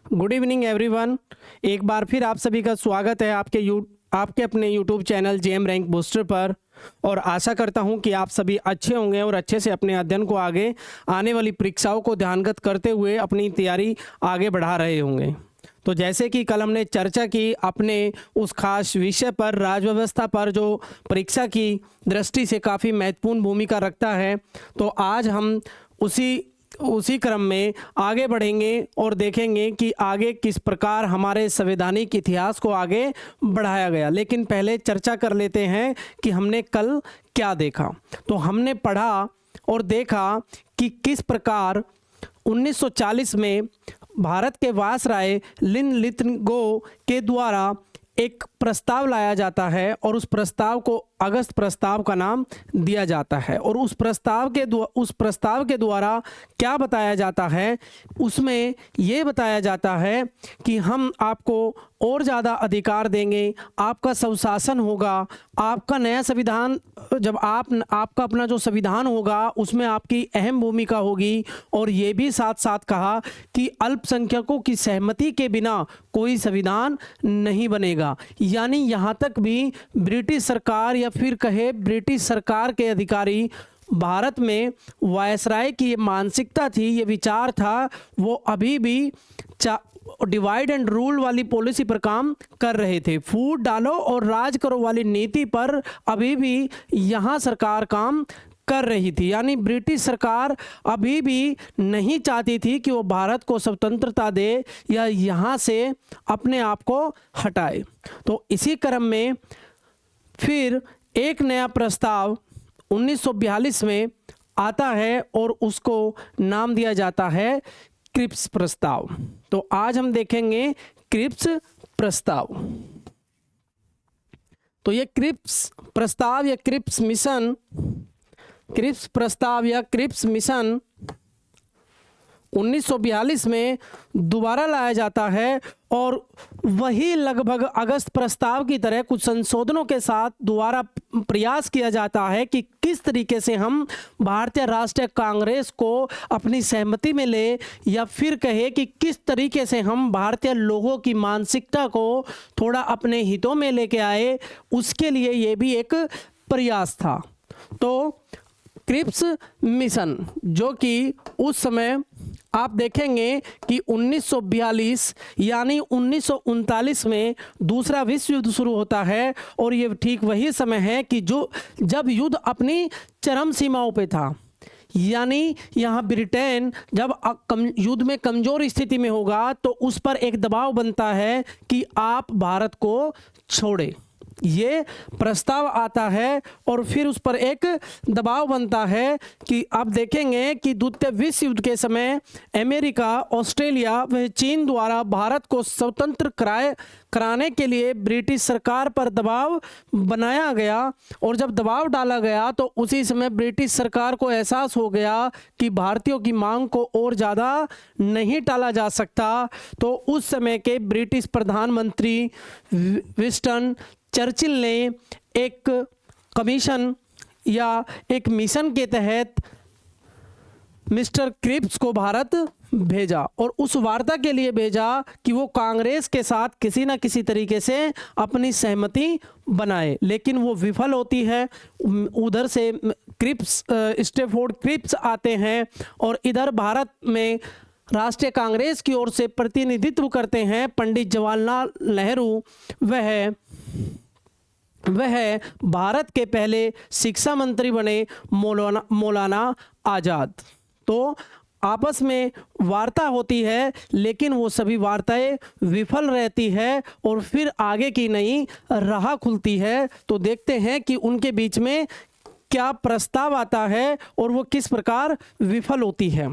Good evening everyone. एक बार फिर आप सभी का स्वागत है आपके अपने YouTube channel JM rank booster पर। और आशा करता हूं कि आप सभी अच्छे होंगे और अच्छे से अपने अध्ययन को आगे आने वाली परीक्षाओं को ध्यानगत करते हुए अपनी तैयारी आगे बढ़ा रहे होंगे। तो जैसे कि कल हमने चर्चा की अपने उस खास विषय पर, राजव्यवस्था पर, जो परीक्षा की दृष्टि से काफ़ी महत्वपूर्ण भूमिका रखता है, तो आज हम उसी क्रम में आगे बढ़ेंगे और देखेंगे कि आगे किस प्रकार हमारे संवैधानिक इतिहास को आगे बढ़ाया गया। लेकिन पहले चर्चा कर लेते हैं कि हमने कल क्या देखा। तो हमने पढ़ा और देखा कि किस प्रकार 1940 में भारत के वायसराय लिनलिथगो के द्वारा एक प्रस्ताव लाया जाता है और उस प्रस्ताव को अगस्त प्रस्ताव का नाम दिया जाता है। और उस प्रस्ताव के द्वारा क्या बताया जाता है, उसमें ये बताया जाता है कि हम आपको और ज़्यादा अधिकार देंगे, आपका स्वशासन होगा, आपका नया संविधान, जब आपका अपना जो संविधान होगा उसमें आपकी अहम भूमिका होगी। और ये भी साथ साथ कहा कि अल्पसंख्यकों की सहमति के बिना कोई संविधान नहीं बनेगा। यानी यहाँ तक भी ब्रिटिश सरकार या फिर कहे ब्रिटिश सरकार के अधिकारी भारत में वायसराय की ये मानसिकता थी, ये विचार था, वो अभी भी डिवाइड एंड रूल वाली पॉलिसी पर काम कर रहे थे। फूट डालो और राज करो वाली नीति पर अभी भी यहाँ सरकार काम कर रही थी। यानी ब्रिटिश सरकार अभी भी नहीं चाहती थी कि वो भारत को स्वतंत्रता दे या यहाँ से अपने आप को हटाए। तो इसी क्रम में फिर एक नया प्रस्ताव 1942 में आता है और उसको नाम दिया जाता है क्रिप्स प्रस्ताव। तो आज हम देखेंगे क्रिप्स प्रस्ताव। तो ये क्रिप्स प्रस्ताव या क्रिप्स मिशन 1942 में दोबारा लाया जाता है और वही लगभग अगस्त प्रस्ताव की तरह कुछ संशोधनों के साथ दोबारा प्रयास किया जाता है कि किस तरीके से हम भारतीय राष्ट्रीय कांग्रेस को अपनी सहमति में ले, या फिर कहे कि किस तरीके से हम भारतीय लोगों की मानसिकता को थोड़ा अपने हितों में लेके आए। उसके लिए ये भी एक प्रयास था। तो क्रिप्स मिशन, जो कि उस समय आप देखेंगे कि 1942 यानी 1939 में दूसरा विश्व युद्ध शुरू होता है। और ये ठीक वही समय है कि जब युद्ध अपनी चरम सीमाओं पे था। यानी यहाँ ब्रिटेन जब युद्ध में कमज़ोर स्थिति में होगा तो उस पर एक दबाव बनता है कि आप भारत को छोड़े। ये प्रस्ताव आता है और फिर उस पर एक दबाव बनता है कि आप देखेंगे कि द्वितीय विश्व युद्ध के समय अमेरिका, ऑस्ट्रेलिया व चीन द्वारा भारत को स्वतंत्र कराने के लिए ब्रिटिश सरकार पर दबाव बनाया गया। और जब दबाव डाला गया तो उसी समय ब्रिटिश सरकार को एहसास हो गया कि भारतीयों की मांग को और ज़्यादा नहीं टाला जा सकता। तो उस समय के ब्रिटिश प्रधानमंत्री विंस्टन चर्चिल ने एक कमीशन या एक मिशन के तहत मिस्टर क्रिप्स को भारत भेजा और उस वार्ता के लिए भेजा कि वो कांग्रेस के साथ किसी न किसी तरीके से अपनी सहमति बनाए। लेकिन वो विफल होती है। उधर से स्टैफोर्ड क्रिप्स आते हैं और इधर भारत में राष्ट्रीय कांग्रेस की ओर से प्रतिनिधित्व करते हैं पंडित जवाहरलाल नेहरू। वह भारत के पहले शिक्षा मंत्री बने मौलाना आज़ाद। तो आपस में वार्ता होती है, लेकिन वो सभी वार्ताएं विफल रहती है और फिर आगे की नई राह खुलती है। तो देखते हैं कि उनके बीच में क्या प्रस्ताव आता है और वो किस प्रकार विफल होती है।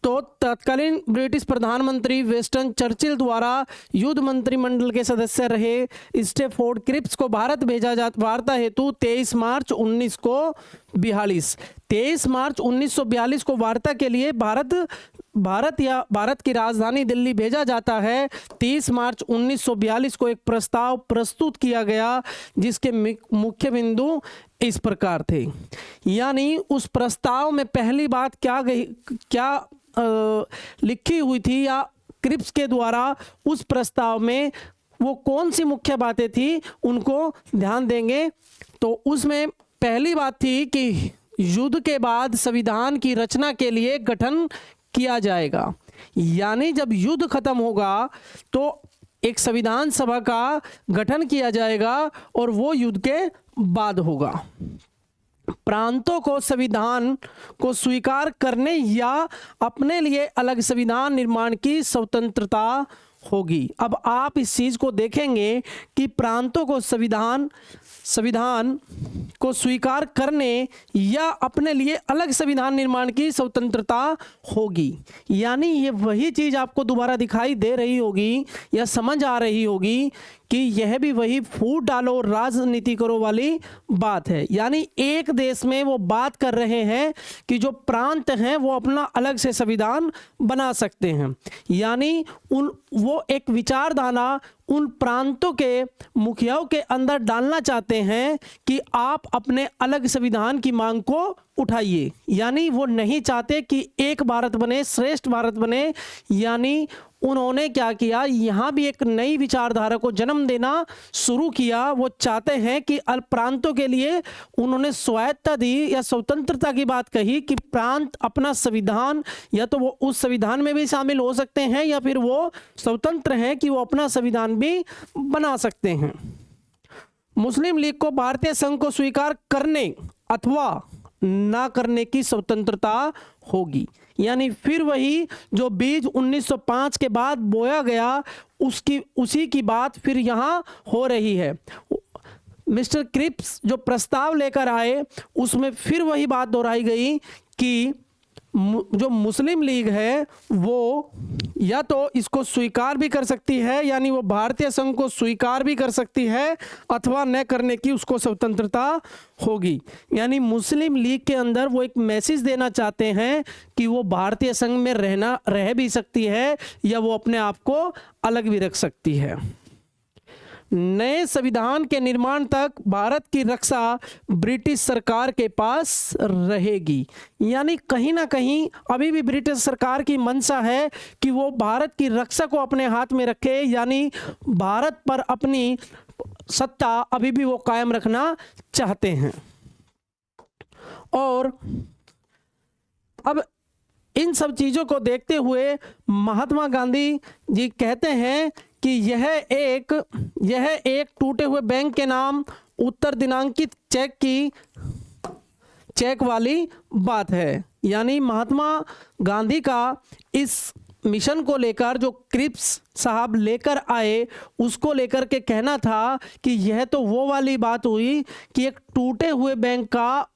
तो तत्कालीन ब्रिटिश प्रधानमंत्री विंस्टन चर्चिल द्वारा युद्ध मंत्रिमंडल के सदस्य रहे स्टैफोर्ड क्रिप्स को भारत भेजा जाता वार्ता हेतु 23 मार्च 1942 को वार्ता के लिए भारत की राजधानी दिल्ली भेजा जाता है। 30 मार्च 1942 को एक प्रस्ताव प्रस्तुत किया गया जिसके मुख्य बिंदु इस प्रकार थे। यानी उस प्रस्ताव में पहली बात क्या लिखी हुई थी या क्रिप्स के द्वारा उस प्रस्ताव में वो कौन सी मुख्य बातें थी उनको ध्यान देंगे। तो उसमें पहली बात थी कि युद्ध के बाद संविधान की रचना के लिए गठन किया जाएगा, यानी जब युद्ध खत्म होगा तो एक संविधान सभा का गठन किया जाएगा और वो युद्ध के बाद होगा। प्रांतों को संविधान को स्वीकार करने या अपने लिए अलग संविधान निर्माण की स्वतंत्रता होगी। अब आप इस चीज को देखेंगे कि प्रांतों को संविधान को स्वीकार करने या अपने लिए अलग संविधान निर्माण की स्वतंत्रता होगी, यानी ये वही चीज आपको दोबारा दिखाई दे रही होगी या समझ आ रही होगी कि यह भी वही फूट डालो राजनीति करो वाली बात है। यानी एक देश में वो बात कर रहे हैं कि जो प्रांत हैं वो अपना अलग से संविधान बना सकते हैं, यानी वो एक विचारधारा उन प्रांतों के मुखियाओं के अंदर डालना चाहते हैं कि आप अपने अलग संविधान की मांग को उठाइए। यानी वो नहीं चाहते कि एक भारत बने, श्रेष्ठ भारत बने, यानी उन्होंने क्या किया, यहाँ भी एक नई विचारधारा को जन्म देना शुरू किया। वो चाहते हैं कि प्रांतों के लिए उन्होंने स्वायत्तता दी या स्वतंत्रता की बात कही कि प्रांत अपना संविधान या तो वो उस संविधान में भी शामिल हो सकते हैं या फिर वो स्वतंत्र हैं कि वो अपना संविधान भी बना सकते हैं। मुस्लिम लीग को भारतीय संघ को स्वीकार करने अथवा ना करने की स्वतंत्रता होगी, यानी फिर वही जो बीज 1905 के बाद बोया गया उसी की बात फिर यहाँ हो रही है। मिस्टर क्रिप्स जो प्रस्ताव लेकर आए उसमें फिर वही बात दोहराई गई कि जो मुस्लिम लीग है वो या तो इसको स्वीकार भी कर सकती है, यानी वो भारतीय संघ को स्वीकार भी कर सकती है, अथवा न करने की उसको स्वतंत्रता होगी। यानी मुस्लिम लीग के अंदर वो एक मैसेज देना चाहते हैं कि वो भारतीय संघ में रह भी सकती है या वो अपने आप को अलग भी रख सकती है। नए संविधान के निर्माण तक भारत की रक्षा ब्रिटिश सरकार के पास रहेगी, यानी कहीं ना कहीं अभी भी ब्रिटिश सरकार की मंशा है कि वो भारत की रक्षा को अपने हाथ में रखे, यानी भारत पर अपनी सत्ता अभी भी वो कायम रखना चाहते हैं। और अब इन सब चीज़ों को देखते हुए महात्मा गांधी जी कहते हैं कि यह एक टूटे हुए बैंक के नाम उत्तर दिनांकित चेक वाली बात है। यानी महात्मा गांधी का इस मिशन को लेकर जो क्रिप्स साहब लेकर आए उसको लेकर के कहना था कि यह तो वो वाली बात हुई कि एक टूटे हुए बैंक का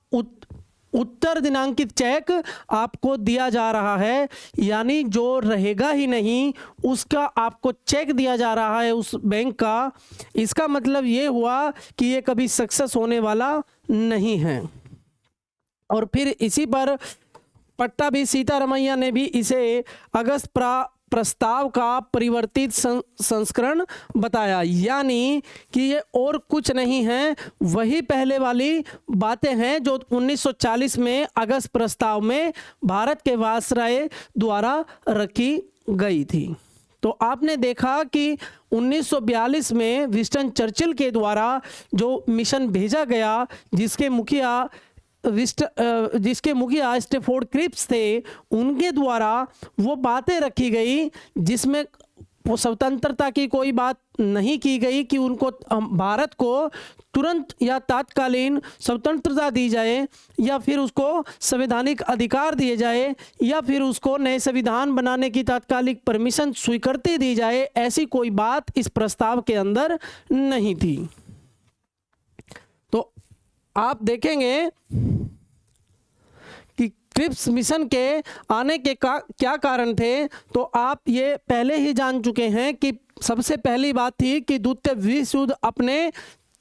उत्तर दिनांकित चेक आपको दिया जा रहा है, यानी जो रहेगा ही नहीं उसका आपको चेक दिया जा रहा है उस बैंक का। इसका मतलब ये हुआ कि ये कभी सक्सेस होने वाला नहीं है। और फिर इसी पर पट्टाभी सीतारमैया ने भी इसे अगस्त प्रस्ताव का परिवर्तित संस्करण बताया, यानी कि ये और कुछ नहीं है, वही पहले वाली बातें हैं जो 1940 में अगस्त प्रस्ताव में भारत के वायसराय द्वारा रखी गई थी। तो आपने देखा कि 1942 में विंस्टन चर्चिल के द्वारा जो मिशन भेजा गया जिसके मुखिया स्टैफोर्ड क्रिप्स थे, उनके द्वारा वो बातें रखी गई जिसमें स्वतंत्रता की कोई बात नहीं की गई कि उनको भारत को तुरंत या तात्कालीन स्वतंत्रता दी जाए या फिर उसको संवैधानिक अधिकार दिए जाए या फिर उसको नए संविधान बनाने की तात्कालिक परमिशन स्वीकृति दी जाए, ऐसी कोई बात इस प्रस्ताव के अंदर नहीं थी। तो आप देखेंगे कि क्रिप्स मिशन के आने के क्या कारण थे, तो आप ये पहले ही जान चुके हैं कि सबसे पहली बात थी कि द्वितीय विश्व युद्ध अपने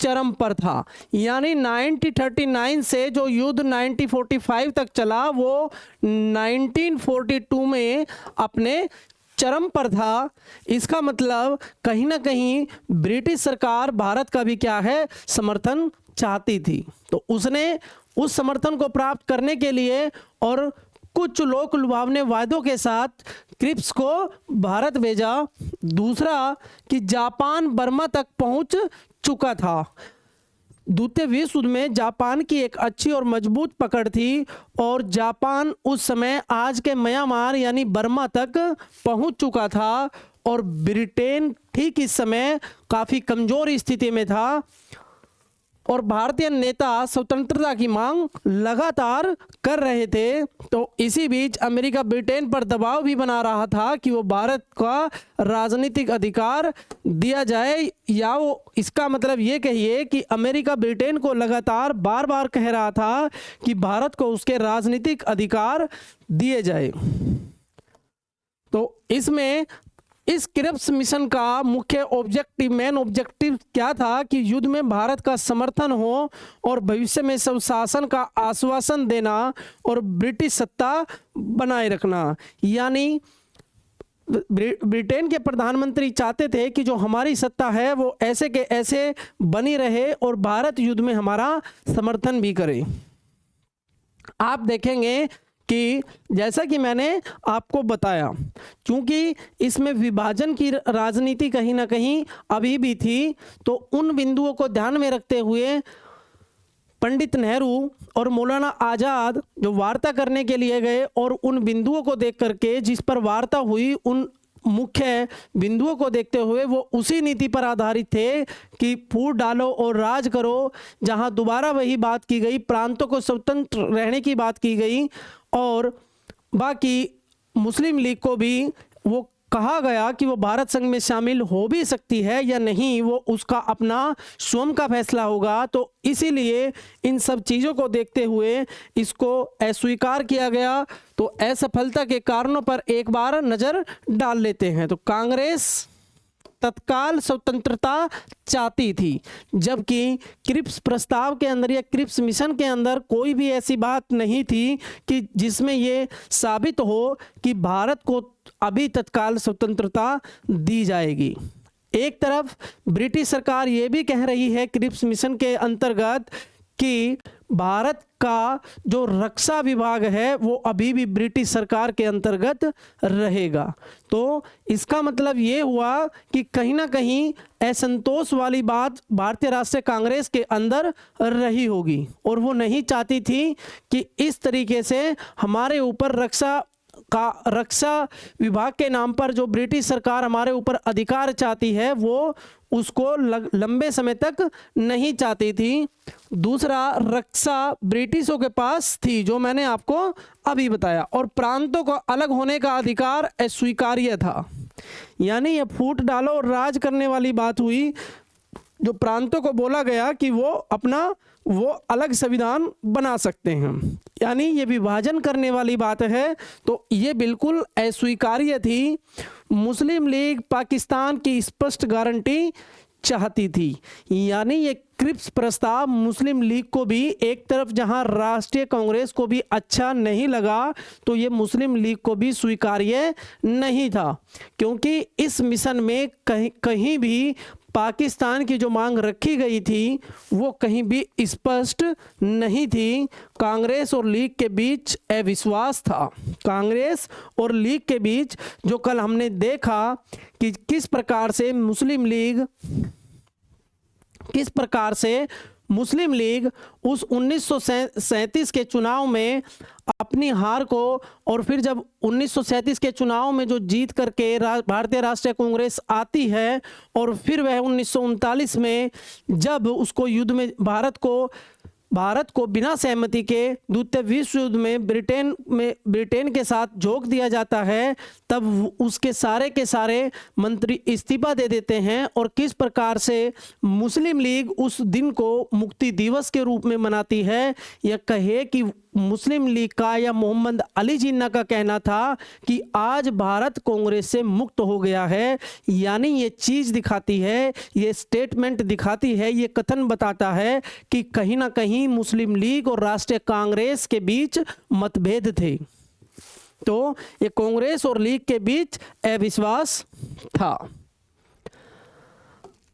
चरम पर था, यानी 1939 से जो युद्ध 1945 तक चला वो 1942 में अपने चरम पर था। इसका मतलब कहीं ना कहीं ब्रिटिश सरकार भारत का भी क्या है समर्थन चाहती थी, तो उसने उस समर्थन को प्राप्त करने के लिए और कुछ लोक लुभावने वादों के साथ क्रिप्स को भारत भेजा। दूसरा कि जापान बर्मा तक पहुंच चुका था। द्वितीय विश्व युद्ध में जापान की एक अच्छी और मजबूत पकड़ थी और जापान उस समय आज के म्यांमार यानी बर्मा तक पहुंच चुका था और ब्रिटेन ठीक इस समय काफ़ी कमज़ोर स्थिति में था और भारतीय नेता स्वतंत्रता की मांग लगातार कर रहे थे। तो इसी बीच अमेरिका ब्रिटेन पर दबाव भी बना रहा था कि वो भारत का राजनीतिक अधिकार दिया जाए, या वो इसका मतलब ये कहिए कि अमेरिका ब्रिटेन को लगातार बार बार कह रहा था कि भारत को उसके राजनीतिक अधिकार दिए जाए। तो इसमें इस क्रिप्स मिशन का मुख्य मेन ऑब्जेक्टिव क्या था कि युद्ध में भारत का समर्थन हो और भविष्य में स्वशासन का आश्वासन देना और ब्रिटिश सत्ता बनाए रखना। यानी ब्रिटेन के प्रधानमंत्री चाहते थे कि जो हमारी सत्ता है वो ऐसे के ऐसे बनी रहे और भारत युद्ध में हमारा समर्थन भी करे। आप देखेंगे कि जैसा कि मैंने आपको बताया, क्योंकि इसमें विभाजन की राजनीति कहीं ना कहीं अभी भी थी, तो उन बिंदुओं को ध्यान में रखते हुए पंडित नेहरू और मौलाना आज़ाद जो वार्ता करने के लिए गए और उन बिंदुओं को देख करके जिस पर वार्ता हुई, उन मुख्य बिंदुओं को देखते हुए वो उसी नीति पर आधारित थे कि फूट डालो और राज करो, जहां दोबारा वही बात की गई, प्रांतों को स्वतंत्र रहने की बात की गई और बाकी मुस्लिम लीग को भी वो कहा गया कि वो भारत संघ में शामिल हो भी सकती है या नहीं, वो उसका अपना स्वयं का फैसला होगा। तो इसीलिए इन सब चीज़ों को देखते हुए इसको अस्वीकार किया गया। तो असफलता के कारणों पर एक बार नज़र डाल लेते हैं। तो कांग्रेस तत्काल स्वतंत्रता चाहती थी, जबकि क्रिप्स प्रस्ताव के अंदर या क्रिप्स मिशन के अंदर कोई भी ऐसी बात नहीं थी कि जिसमें ये साबित हो कि भारत को अभी तत्काल स्वतंत्रता दी जाएगी। एक तरफ ब्रिटिश सरकार ये भी कह रही है क्रिप्स मिशन के अंतर्गत कि भारत का जो रक्षा विभाग है वो अभी भी ब्रिटिश सरकार के अंतर्गत रहेगा। तो इसका मतलब ये हुआ कि कहीं ना कहीं असंतोष वाली बात भारतीय राष्ट्रीय कांग्रेस के अंदर रही होगी और वो नहीं चाहती थी कि इस तरीके से हमारे ऊपर रक्षा विभाग के नाम पर जो ब्रिटिश सरकार हमारे ऊपर अधिकार चाहती है वो उसको लंबे समय तक नहीं चाहती थी। दूसरा, रक्षा ब्रिटिशों के पास थी जो मैंने आपको अभी बताया, और प्रांतों को अलग होने का अधिकार अस्वीकार्य था। यानी ये फूट डालो और राज करने वाली बात हुई, जो प्रांतों को बोला गया कि वो अलग संविधान बना सकते हैं, यानी ये विभाजन करने वाली बात है। तो ये बिल्कुल अस्वीकार्य थी। मुस्लिम लीग पाकिस्तान की स्पष्ट गारंटी चाहती थी। यानी ये क्रिप्स प्रस्ताव मुस्लिम लीग को भी एक तरफ जहां राष्ट्रीय कांग्रेस को भी अच्छा नहीं लगा, तो ये मुस्लिम लीग को भी स्वीकार्य नहीं था, क्योंकि इस मिशन में कहीं भी पाकिस्तान की जो मांग रखी गई थी वो कहीं भी स्पष्ट नहीं थी। कांग्रेस और लीग के बीच अविश्वास था। कांग्रेस और लीग के बीच जो कल हमने देखा कि किस प्रकार से मुस्लिम लीग उस 1937 के चुनाव में अपनी हार को, और फिर जब 1937 के चुनाव में जो जीत करके भारतीय राष्ट्रीय कांग्रेस आती है, और फिर वह 1939 में जब उसको युद्ध में भारत को बिना सहमति के द्वितीय विश्व युद्ध में ब्रिटेन के साथ झोंक दिया जाता है, तब उसके सारे के सारे मंत्री इस्तीफा दे देते हैं। और किस प्रकार से मुस्लिम लीग उस दिन को मुक्ति दिवस के रूप में मनाती है, या कहे कि मुस्लिम लीग का या मोहम्मद अली जिन्ना का कहना था कि आज भारत कांग्रेस से मुक्त हो गया है। यानी ये चीज़ दिखाती है, ये स्टेटमेंट दिखाती है, ये कथन बताता है कि कहीं ना कहीं मुस्लिम लीग और राष्ट्रीय कांग्रेस के बीच मतभेद थे। तो ये कांग्रेस और लीग के बीच अविश्वास था।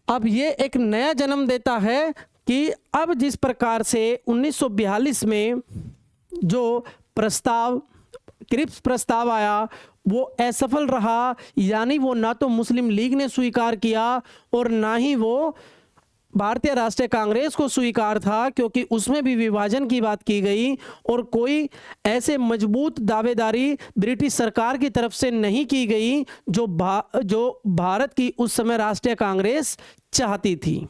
अब ये एक नया जन्म देता है कि अब जिस प्रकार से 1942 में जो प्रस्ताव क्रिप्स प्रस्ताव आया वो असफल रहा, यानी वो ना तो मुस्लिम लीग ने स्वीकार किया और ना ही वो भारतीय राष्ट्रीय कांग्रेस को स्वीकार था, क्योंकि उसमें भी विभाजन की बात की गई और कोई ऐसे मजबूत दावेदारी ब्रिटिश सरकार की तरफ से नहीं की गई जो भारत की उस समय राष्ट्रीय कांग्रेस चाहती थी।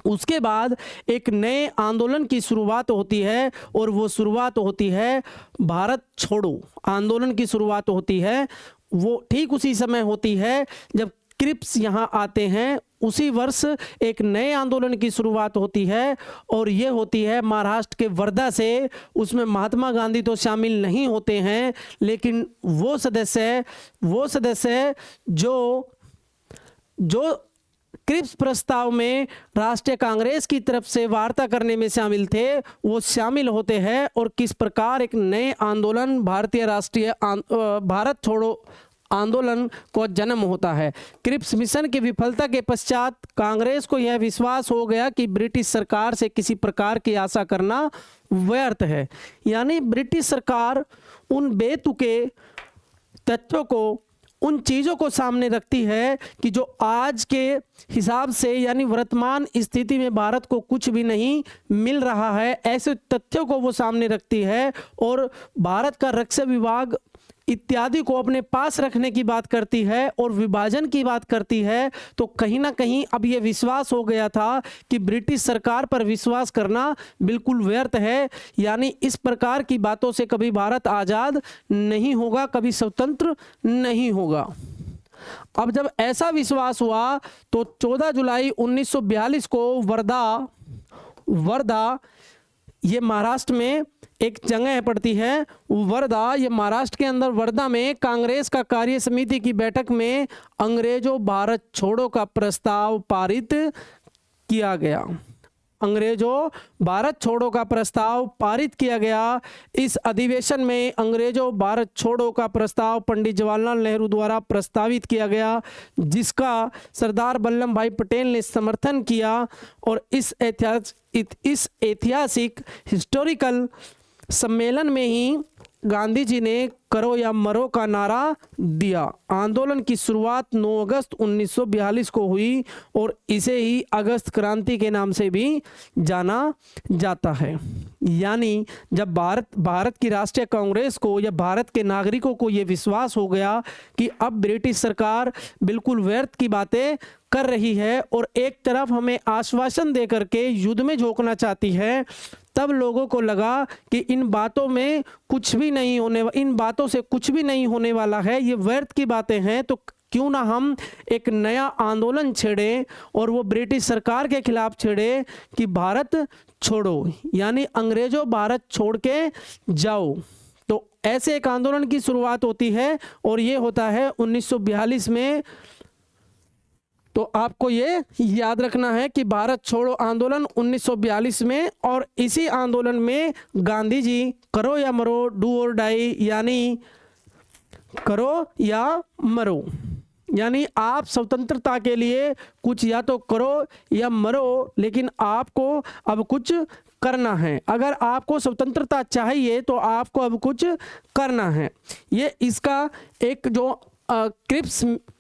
उसके बाद एक नए आंदोलन की शुरुआत होती है और वो शुरुआत होती है भारत छोड़ो आंदोलन की शुरुआत होती है। वो ठीक उसी समय होती है जब क्रिप्स यहाँ आते हैं, उसी वर्ष एक नए आंदोलन की शुरुआत होती है और ये होती है महाराष्ट्र के वर्धा से। उसमें महात्मा गांधी तो शामिल नहीं होते हैं, लेकिन वो सदस्य जो क्रिप्स प्रस्ताव में राष्ट्रीय कांग्रेस की तरफ से वार्ता करने में शामिल थे, वो शामिल होते हैं और किस प्रकार एक नए आंदोलन भारत छोड़ो आंदोलन को जन्म होता है। क्रिप्स मिशन की विफलता के पश्चात कांग्रेस को यह विश्वास हो गया कि ब्रिटिश सरकार से किसी प्रकार की आशा करना व्यर्थ है, यानी ब्रिटिश सरकार उन बेतुके तथ्यों को, उन चीज़ों को सामने रखती है कि जो आज के हिसाब से यानी वर्तमान स्थिति में भारत को कुछ भी नहीं मिल रहा है, ऐसे तथ्यों को वो सामने रखती है और भारत का रक्षा विभाग इत्यादि को अपने पास रखने की बात करती है और विभाजन की बात करती है। तो कहीं ना कहीं अब ये विश्वास हो गया था कि ब्रिटिश सरकार पर विश्वास करना बिल्कुल व्यर्थ है, यानी इस प्रकार की बातों से कभी भारत आज़ाद नहीं होगा, कभी स्वतंत्र नहीं होगा। अब जब ऐसा विश्वास हुआ तो 14 जुलाई 1942 को वर्धा ये महाराष्ट्र में एक जगह पड़ती है वर्धा, ये महाराष्ट्र के अंदर वर्धा में कांग्रेस का कार्य समिति की बैठक में अंग्रेजों भारत छोड़ो का प्रस्ताव पारित किया गया। अंग्रेजों भारत छोड़ो का प्रस्ताव पारित किया गया। इस अधिवेशन में अंग्रेजों भारत छोड़ो का प्रस्ताव पंडित जवाहरलाल नेहरू द्वारा प्रस्तावित किया गया, जिसका सरदार वल्लभ भाई पटेल ने समर्थन किया और इस ऐतिहासिक हिस्टोरिकल सम्मेलन में ही गांधी जी ने करो या मरो का नारा दिया। आंदोलन की शुरुआत 9 अगस्त 1942 को हुई और इसे ही अगस्त क्रांति के नाम से भी जाना जाता है। यानी जब भारत की राष्ट्रीय कांग्रेस को या भारत के नागरिकों को ये विश्वास हो गया कि अब ब्रिटिश सरकार बिल्कुल व्यर्थ की बातें कर रही है और एक तरफ हमें आश्वासन दे करके युद्ध में झोंकना चाहती है, तब लोगों को लगा कि इन बातों से कुछ भी नहीं होने वाला है, ये व्यर्थ की बातें हैं, तो क्यों ना हम एक नया आंदोलन छेड़ें और वो ब्रिटिश सरकार के खिलाफ छेड़े कि भारत छोड़ो, यानी अंग्रेजों भारत छोड़ के जाओ। तो ऐसे एक आंदोलन की शुरुआत होती है और ये होता है 1942 में। तो आपको ये याद रखना है कि भारत छोड़ो आंदोलन 1942 में, और इसी आंदोलन में गांधी जी करो या मरो, डू और डाई, यानी करो या मरो, यानी आप स्वतंत्रता के लिए कुछ या तो करो या मरो, लेकिन आपको अब कुछ करना है। अगर आपको स्वतंत्रता चाहिए तो आपको अब कुछ करना है। ये इसका एक जो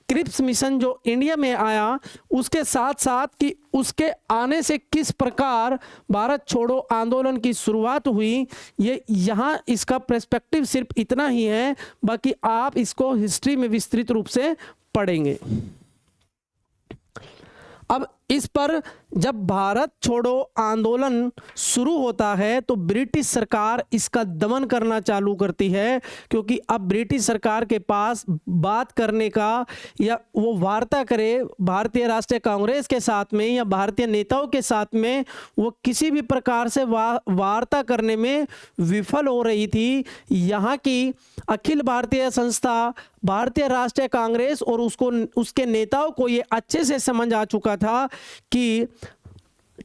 क्रिप्स मिशन जो इंडिया में आया, उसके साथ साथ कि उसके आने से किस प्रकार भारत छोड़ो आंदोलन की शुरुआत हुई, ये यहाँ इसका पर्सपेक्टिव सिर्फ इतना ही है, बाकी आप इसको हिस्ट्री में विस्तृत रूप से पढ़ेंगे। अब इस पर जब भारत छोड़ो आंदोलन शुरू होता है तो ब्रिटिश सरकार इसका दमन करना चालू करती है, क्योंकि अब ब्रिटिश सरकार के पास बात करने का या वो वार्ता करे भारतीय राष्ट्रीय कांग्रेस के साथ में या भारतीय नेताओं के साथ में, वो किसी भी प्रकार से वार्ता करने में विफल हो रही थी। यहाँ की अखिल भारतीय संस्था भारतीय राष्ट्रीय कांग्रेस और उसके नेताओं को ये अच्छे से समझ आ चुका था कि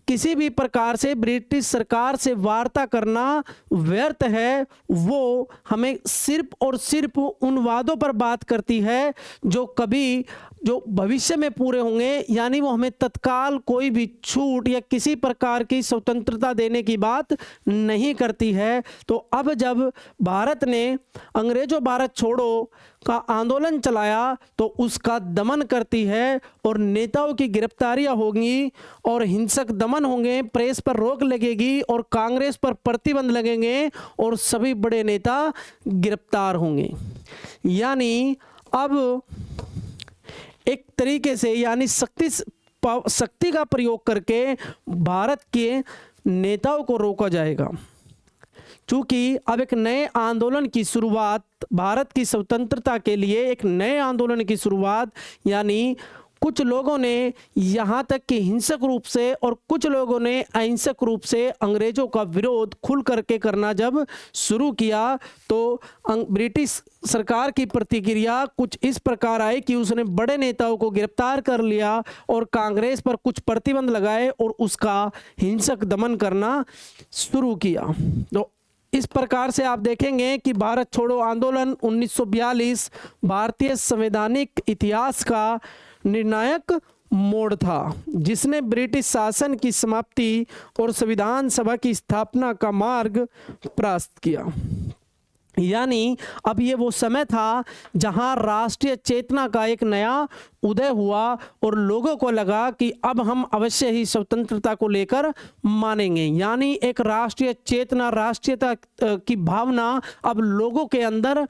किसी भी प्रकार से ब्रिटिश सरकार से वार्ता करना व्यर्थ है। वो हमें सिर्फ और सिर्फ उन वादों पर बात करती है जो भविष्य में पूरे होंगे, यानी वो हमें तत्काल कोई भी छूट या किसी प्रकार की स्वतंत्रता देने की बात नहीं करती है। तो अब जब भारत ने अंग्रेजों भारत छोड़ो का आंदोलन चलाया तो उसका दमन करती है, और नेताओं की गिरफ्तारियां होंगी और हिंसक दमन होंगे, प्रेस पर रोक लगेगी और कांग्रेस पर प्रतिबंध लगेंगे और सभी बड़े नेता गिरफ्तार होंगे। यानी अब एक तरीके से यानी शक्ति का प्रयोग करके भारत के नेताओं को रोका जाएगा। चूंकि अब एक नए आंदोलन की शुरुआत, भारत की स्वतंत्रता के लिए एक नए आंदोलन की शुरुआत, यानी कुछ लोगों ने यहाँ तक कि हिंसक रूप से और कुछ लोगों ने अहिंसक रूप से अंग्रेजों का विरोध खुल करके करना जब शुरू किया तो ब्रिटिश सरकार की प्रतिक्रिया कुछ इस प्रकार आई कि उसने बड़े नेताओं को गिरफ्तार कर लिया और कांग्रेस पर कुछ प्रतिबंध लगाए और उसका हिंसक दमन करना शुरू किया। तो इस प्रकार से आप देखेंगे कि भारत छोड़ो आंदोलन 1942 भारतीय संवैधानिक इतिहास का निर्णायक मोड़ था, जिसने ब्रिटिश शासन की समाप्ति और संविधान सभा की स्थापना का मार्ग प्रशस्त किया। यानी अब ये वो समय था जहां राष्ट्रीय चेतना का एक नया उदय हुआ और लोगों को लगा कि अब हम अवश्य ही स्वतंत्रता को लेकर मानेंगे। यानी एक राष्ट्रीय चेतना, राष्ट्रीयता की भावना अब लोगों के अंदर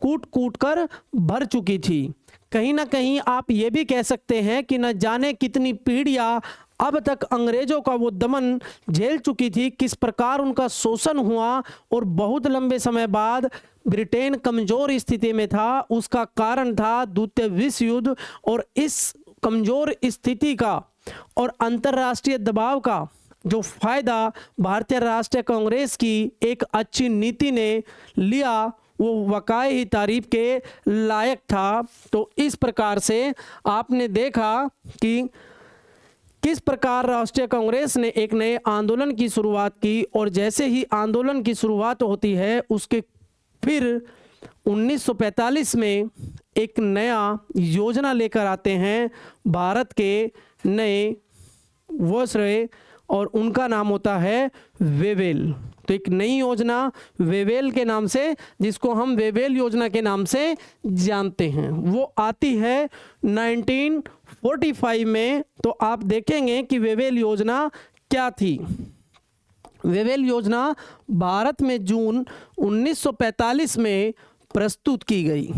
कूट कूट कर भर चुकी थी। कहीं ना कहीं आप ये भी कह सकते हैं कि न जाने कितनी पीढ़ियां अब तक अंग्रेजों का वो दमन झेल चुकी थी, किस प्रकार उनका शोषण हुआ और बहुत लंबे समय बाद ब्रिटेन कमज़ोर स्थिति में था। उसका कारण था द्वितीय विश्व युद्ध, और इस कमज़ोर स्थिति का और अंतर्राष्ट्रीय दबाव का जो फायदा भारतीय राष्ट्रीय कांग्रेस की एक अच्छी नीति ने लिया वो वाकई ही तारीफ के लायक था। तो इस प्रकार से आपने देखा कि किस प्रकार राष्ट्रीय कांग्रेस ने एक नए आंदोलन की शुरुआत की, और जैसे ही आंदोलन की शुरुआत होती है उसके फिर 1945 में एक नया योजना लेकर आते हैं भारत के नए वायसरॉय, और उनका नाम होता है वेवेल। तो एक नई योजना वेवेल के नाम से, जिसको हम वेवेल योजना के नाम से जानते हैं, वो आती है 1945 में। तो आप देखेंगे कि वेवेल योजना क्या थी। वेवेल योजना भारत में जून 1945 में प्रस्तुत की गई।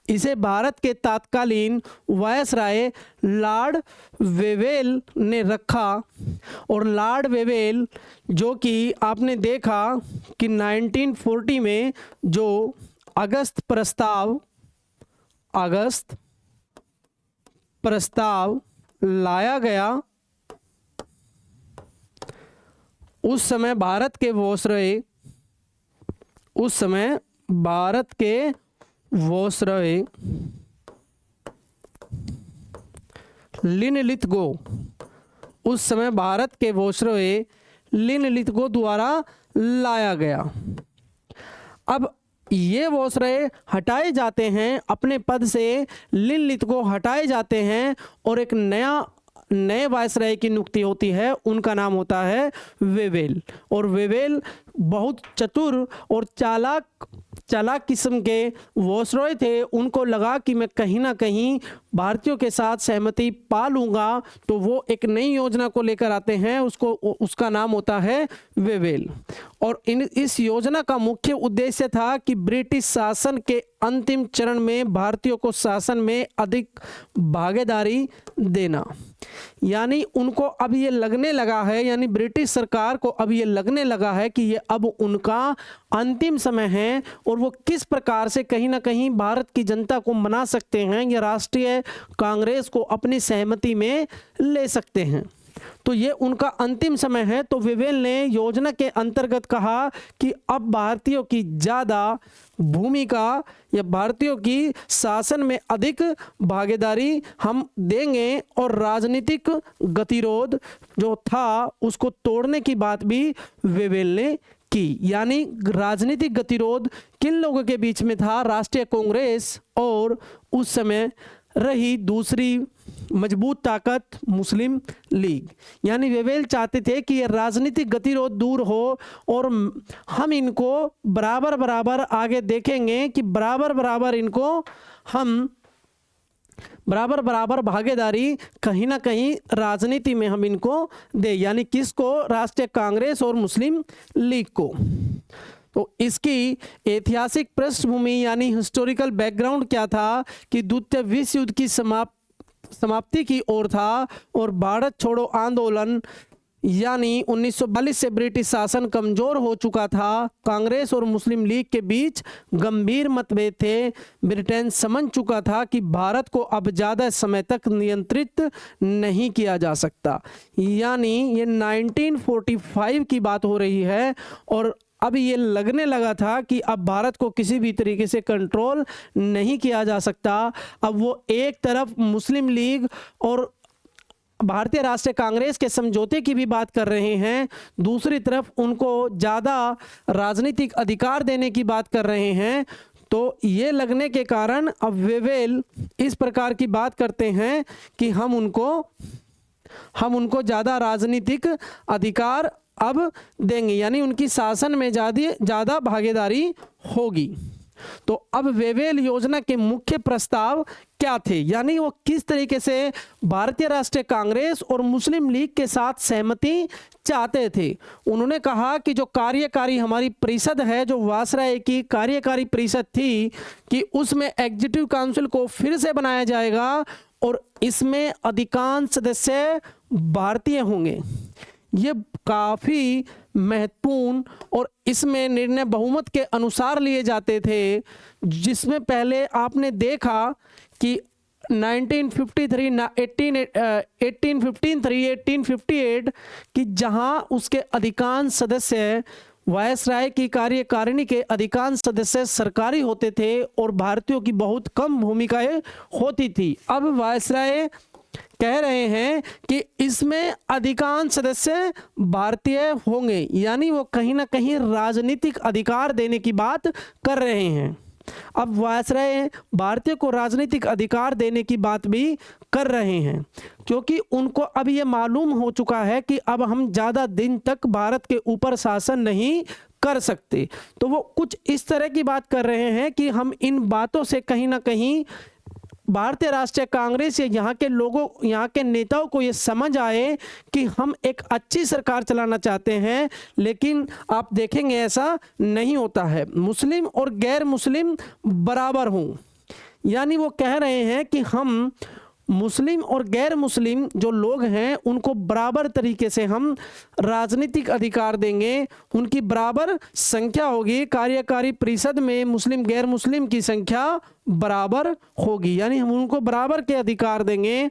इसे भारत के तत्कालीन वायसराय लॉर्ड वेवेल ने रखा, और लॉर्ड वेवेल जो कि आपने देखा कि 1940 में जो अगस्त प्रस्ताव लाया गया, उस समय भारत के वायसरॉय लिनलिथगो द्वारा लाया गया। अब ये वायसरॉय हटाए जाते हैं अपने पद से, लिनलिथगो हटाए जाते हैं और एक नए वायसरॉय की नियुक्ति होती है। उनका नाम होता है वेवेल, और वेवेल बहुत चतुर और चालाक किस्म के वायसरॉय थे। उनको लगा कि मैं कहीं ना कहीं भारतीयों के साथ सहमति पा लूँगा, तो वो एक नई योजना को लेकर आते हैं, उसका नाम होता है वेवेल। और इस योजना का मुख्य उद्देश्य था कि ब्रिटिश शासन के अंतिम चरण में भारतीयों को शासन में अधिक भागीदारी देना। यानी उनको अब ये लगने लगा है, यानी ब्रिटिश सरकार को अब ये लगने लगा है कि ये अब उनका अंतिम समय है, और वो किस प्रकार से कहीं ना कहीं भारत की जनता को मना सकते हैं या राष्ट्रीय कांग्रेस को अपनी सहमति में ले सकते हैं। तो ये उनका अंतिम समय है। तो वेवेल ने योजना के अंतर्गत कहा कि अब भारतीयों की ज़्यादा भूमिका या भारतीयों की शासन में अधिक भागीदारी हम देंगे और राजनीतिक गतिरोध जो था उसको तोड़ने की बात भी वेवेल ने की। यानी राजनीतिक गतिरोध किन लोगों के बीच में था? राष्ट्रीय कांग्रेस और उस समय रही दूसरी मजबूत ताकत मुस्लिम लीग। यानी वेवेल चाहते थे कि ये राजनीतिक गतिरोध दूर हो और हम इनको बराबर बराबर आगे देखेंगे कि बराबर बराबर इनको हम बराबर बराबर भागीदारी कहीं ना कहीं राजनीति में हम इनको दे। यानी किसको? राष्ट्रीय कांग्रेस और मुस्लिम लीग को। तो इसकी ऐतिहासिक पृष्ठभूमि यानी हिस्टोरिकल बैकग्राउंड क्या था कि द्वितीय विश्व युद्ध की समाप्ति की ओर था और भारत छोड़ो आंदोलन यानी 1942 से ब्रिटिश शासन कमजोर हो चुका था। कांग्रेस और मुस्लिम लीग के बीच गंभीर मतभेद थे। ब्रिटेन समझ चुका था कि भारत को अब ज़्यादा समय तक नियंत्रित नहीं किया जा सकता। यानी ये 1945 की बात हो रही है और अब ये लगने लगा था कि अब भारत को किसी भी तरीके से कंट्रोल नहीं किया जा सकता। अब वो एक तरफ मुस्लिम लीग और भारतीय राष्ट्रीय कांग्रेस के समझौते की भी बात कर रहे हैं, दूसरी तरफ उनको ज़्यादा राजनीतिक अधिकार देने की बात कर रहे हैं। तो ये लगने के कारण अब वेवेल इस प्रकार की बात करते हैं कि हम उनको ज़्यादा राजनीतिक अधिकार अब देंगे, यानी उनकी शासन में ज़्यादा भागीदारी होगी। तो अब वेवेल योजना के मुख्य प्रस्ताव क्या थे? यानी वो किस तरीके से भारतीय राष्ट्रीय कांग्रेस और मुस्लिम लीग के साथ सहमति चाहते थे। उन्होंने कहा कि जो कार्यकारी हमारी परिषद है, जो वायसराय की कार्यकारी परिषद थी, कि उसमें एग्जीक्यूटिव काउंसिल को फिर से बनाया जाएगा और इसमें अधिकांश सदस्य भारतीय होंगे। ये काफ़ी महत्वपूर्ण और इसमें निर्णय बहुमत के अनुसार लिए जाते थे, जिसमें पहले आपने देखा कि 1858 कि जहां उसके अधिकांश सदस्य वायसराय की कार्यकारिणी के अधिकांश सदस्य सरकारी होते थे और भारतीयों की बहुत कम भूमिकाएं होती थी। अब वायसराय कह रहे हैं कि इसमें अधिकांश सदस्य भारतीय होंगे, यानी वो कहीं ना कहीं राजनीतिक अधिकार देने की बात कर रहे हैं। अब वायसराय भारतीय को राजनीतिक अधिकार देने की बात भी कर रहे हैं, क्योंकि उनको अब ये मालूम हो चुका है कि अब हम ज़्यादा दिन तक भारत के ऊपर शासन नहीं कर सकते। तो वो कुछ इस तरह की बात कर रहे हैं कि हम इन बातों से कहीं ना कहीं भारतीय राष्ट्रीय कांग्रेस या यहाँ के लोगों, यहाँ के नेताओं को ये समझ आए कि हम एक अच्छी सरकार चलाना चाहते हैं, लेकिन आप देखेंगे ऐसा नहीं होता है। मुस्लिम और गैर मुस्लिम बराबर हों, यानी वो कह रहे हैं कि हम मुस्लिम और गैर मुस्लिम जो लोग हैं उनको बराबर तरीके से हम राजनीतिक अधिकार देंगे, उनकी बराबर संख्या होगी। कार्यकारी परिषद में मुस्लिम गैर मुस्लिम की संख्या बराबर होगी, यानी हम उनको बराबर के अधिकार देंगे।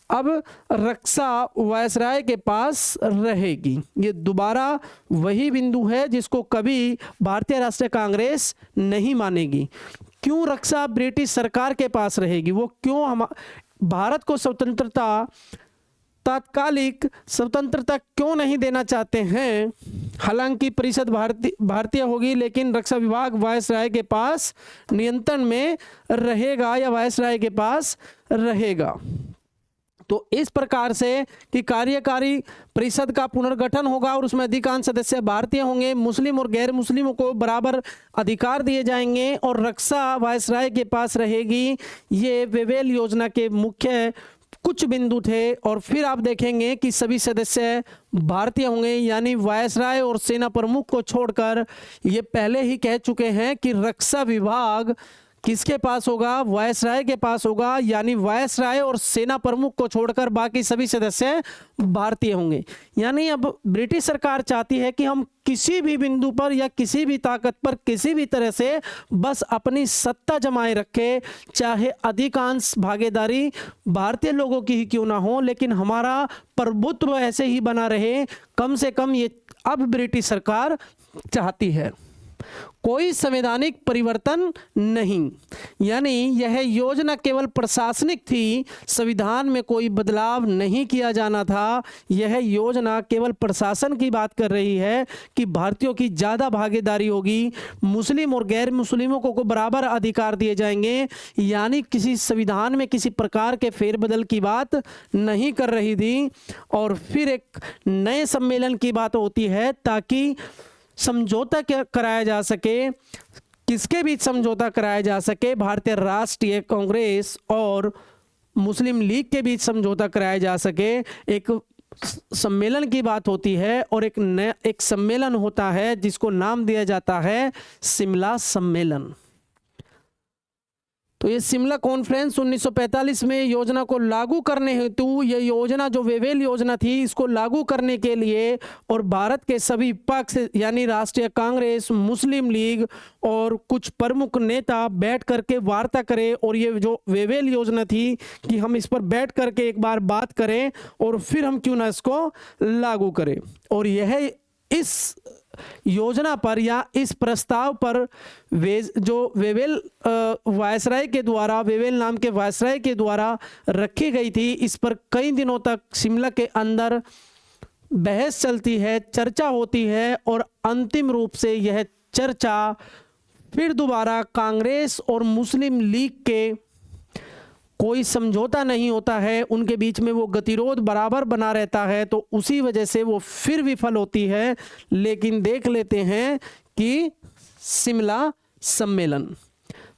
अब रक्षा वायसराय के पास रहेगी। ये दोबारा वही बिंदु है जिसको कभी भारतीय राष्ट्रीय कांग्रेस नहीं मानेगी। क्यों रक्षा ब्रिटिश सरकार के पास रहेगी? वो क्यों भारत को स्वतंत्रता, तात्कालिक स्वतंत्रता क्यों नहीं देना चाहते हैं? हालांकि परिषद भारतीय होगी, लेकिन रक्षा विभाग वायसराय के पास नियंत्रण में रहेगा या वायसराय के पास रहेगा। तो इस प्रकार से कि कार्यकारी परिषद का पुनर्गठन होगा और उसमें अधिकांश सदस्य भारतीय होंगे, मुस्लिम और गैर मुस्लिमों को बराबर अधिकार दिए जाएंगे और रक्षा वायसराय के पास रहेगी। ये वेवेल योजना के मुख्य कुछ बिंदु थे। और फिर आप देखेंगे कि सभी सदस्य भारतीय होंगे, यानी वायसराय और सेना प्रमुख को छोड़कर ये पहले ही कह चुके हैं कि रक्षा विभाग किसके पास होगा? वायसराय के पास होगा, यानी वायसराय और सेना प्रमुख को छोड़कर बाकी सभी सदस्य भारतीय होंगे। यानी अब ब्रिटिश सरकार चाहती है कि हम किसी भी बिंदु पर या किसी भी ताकत पर किसी भी तरह से बस अपनी सत्ता जमाए रखे, चाहे अधिकांश भागीदारी भारतीय लोगों की ही क्यों ना हो, लेकिन हमारा प्रभुत्व ऐसे ही बना रहे। कम से कम ये अब ब्रिटिश सरकार चाहती है, कोई संवैधानिक परिवर्तन नहीं। यानी यह योजना केवल प्रशासनिक थी, संविधान में कोई बदलाव नहीं किया जाना था। यह योजना केवल प्रशासन की बात कर रही है कि भारतीयों की ज़्यादा भागीदारी होगी, मुस्लिम और गैर मुस्लिमों को बराबर अधिकार दिए जाएंगे। यानी किसी संविधान में किसी प्रकार के फेरबदल की बात नहीं कर रही थी। और फिर एक नए सम्मेलन की बात होती है ताकि समझौता कराया जा सके। किसके बीच समझौता कराया जा सके? भारतीय राष्ट्रीय कांग्रेस और मुस्लिम लीग के बीच समझौता कराया जा सके। एक सम्मेलन की बात होती है और एक सम्मेलन होता है जिसको नाम दिया जाता है शिमला सम्मेलन। तो ये शिमला कॉन्फ्रेंस 1945 में योजना को लागू करने हेतु, ये योजना जो वेवेल योजना थी, इसको लागू करने के लिए और भारत के सभी पक्ष यानी राष्ट्रीय कांग्रेस, मुस्लिम लीग और कुछ प्रमुख नेता बैठ करके वार्ता करें। और ये जो वेवेल योजना थी कि हम इस पर बैठ करके एक बार बात करें और फिर हम क्यों ना इसको लागू करें। और यह इस योजना पर या इस प्रस्ताव पर जो वेवेल वायसराय के द्वारा, वेवेल नाम के वायसराय के द्वारा रखी गई थी, इस पर कई दिनों तक शिमला के अंदर बहस चलती है, चर्चा होती है और अंतिम रूप से यह चर्चा फिर दोबारा कांग्रेस और मुस्लिम लीग के कोई समझौता नहीं होता है, उनके बीच में वो गतिरोध बराबर बना रहता है, तो उसी वजह से वो फिर विफल होती है। लेकिन देख लेते हैं कि शिमला सम्मेलन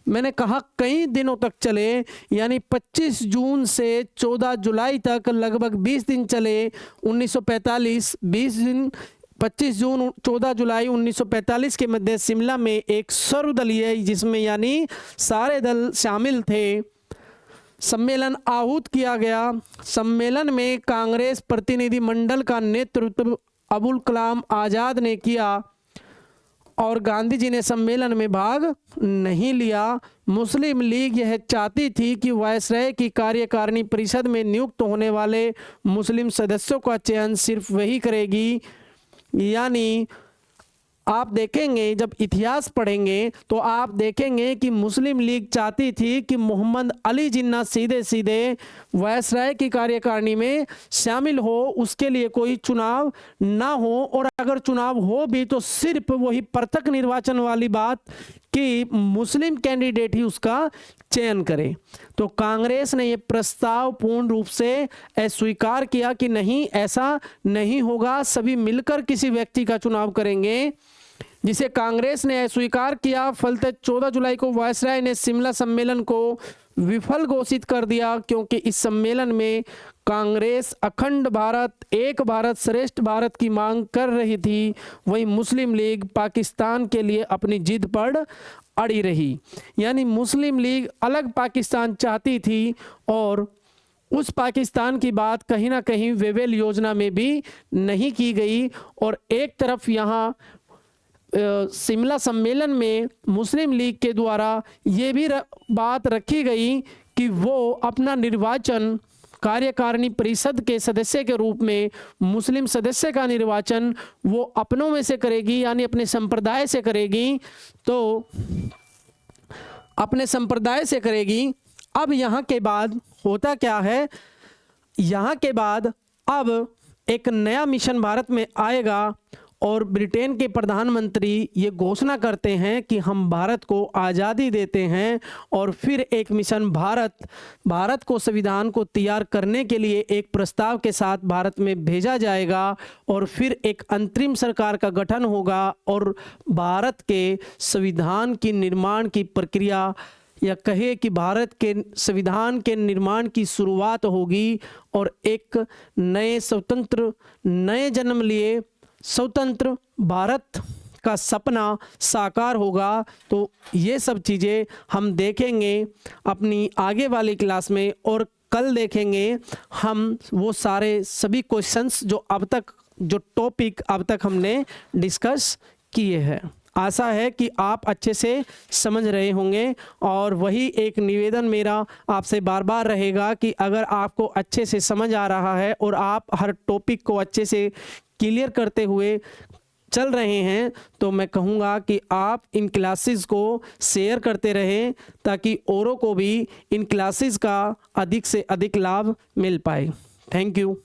मैंने कहा कई दिनों तक चले, यानी 25 जून से 14 जुलाई तक लगभग 20 दिन चले। 1945 20 दिन 25 जून 14 जुलाई 1945 के मध्य शिमला में एक सर्वदलीय, जिसमें यानी सारे दल शामिल थे, सम्मेलन आहूत किया गया। सम्मेलन में कांग्रेस प्रतिनिधि मंडल का नेतृत्व अबुल कलाम आज़ाद ने किया और गांधी जी ने सम्मेलन में भाग नहीं लिया। मुस्लिम लीग यह चाहती थी कि वायसराय की कार्यकारिणी परिषद में नियुक्त होने वाले मुस्लिम सदस्यों का चयन सिर्फ वही करेगी। यानी आप देखेंगे, जब इतिहास पढ़ेंगे तो आप देखेंगे कि मुस्लिम लीग चाहती थी कि मोहम्मद अली जिन्ना सीधे सीधे वायसराय की कार्यकारिणी में शामिल हो, उसके लिए कोई चुनाव ना हो, और अगर चुनाव हो भी तो सिर्फ वही पृथक निर्वाचन वाली बात कि मुस्लिम कैंडिडेट ही उसका चयन करे। तो कांग्रेस ने ये प्रस्ताव पूर्ण रूप से अस्वीकार किया कि नहीं, ऐसा नहीं होगा, सभी मिलकर किसी व्यक्ति का चुनाव करेंगे, जिसे कांग्रेस ने अस्वीकार किया। फलतः 14 जुलाई को वायसराय ने शिमला सम्मेलन को विफल घोषित कर दिया, क्योंकि इस सम्मेलन में कांग्रेस अखंड भारत, एक भारत श्रेष्ठ भारत की मांग कर रही थी, वहीं मुस्लिम लीग पाकिस्तान के लिए अपनी जिद पर अड़ी रही। यानी मुस्लिम लीग अलग पाकिस्तान चाहती थी और उस पाकिस्तान की बात कहीं ना कहीं वेवेल योजना में भी नहीं की गई। और एक तरफ यहाँ शिमला सम्मेलन में मुस्लिम लीग के द्वारा ये भी बात रखी गई कि वो अपना निर्वाचन कार्यकारिणी परिषद के सदस्य के रूप में, मुस्लिम सदस्य का निर्वाचन वो अपनों में से करेगी, यानी अपने संप्रदाय से करेगी, तो अपने संप्रदाय से करेगी। अब यहाँ के बाद होता क्या है, यहाँ के बाद अब एक नया मिशन भारत में आएगा और ब्रिटेन के प्रधानमंत्री ये घोषणा करते हैं कि हम भारत को आज़ादी देते हैं। और फिर एक मिशन भारत को संविधान को तैयार करने के लिए एक प्रस्ताव के साथ भारत में भेजा जाएगा और फिर एक अंतरिम सरकार का गठन होगा और भारत के संविधान की निर्माण की प्रक्रिया, या कहे कि भारत के संविधान के निर्माण की शुरुआत होगी और एक नए स्वतंत्र, नए जन्म लिए स्वतंत्र भारत का सपना साकार होगा। तो ये सब चीज़ें हम देखेंगे अपनी आगे वाली क्लास में, और कल देखेंगे हम वो सारे सभी क्वेश्चंस जो टॉपिक अब तक हमने डिस्कस किए हैं। आशा है कि आप अच्छे से समझ रहे होंगे, और वही एक निवेदन मेरा आपसे बार बार रहेगा कि अगर आपको अच्छे से समझ आ रहा है और आप हर टॉपिक को अच्छे से क्लियर करते हुए चल रहे हैं, तो मैं कहूँगा कि आप इन क्लासेस को शेयर करते रहें ताकि औरों को भी इन क्लासेस का अधिक से अधिक लाभ मिल पाए। Thank you.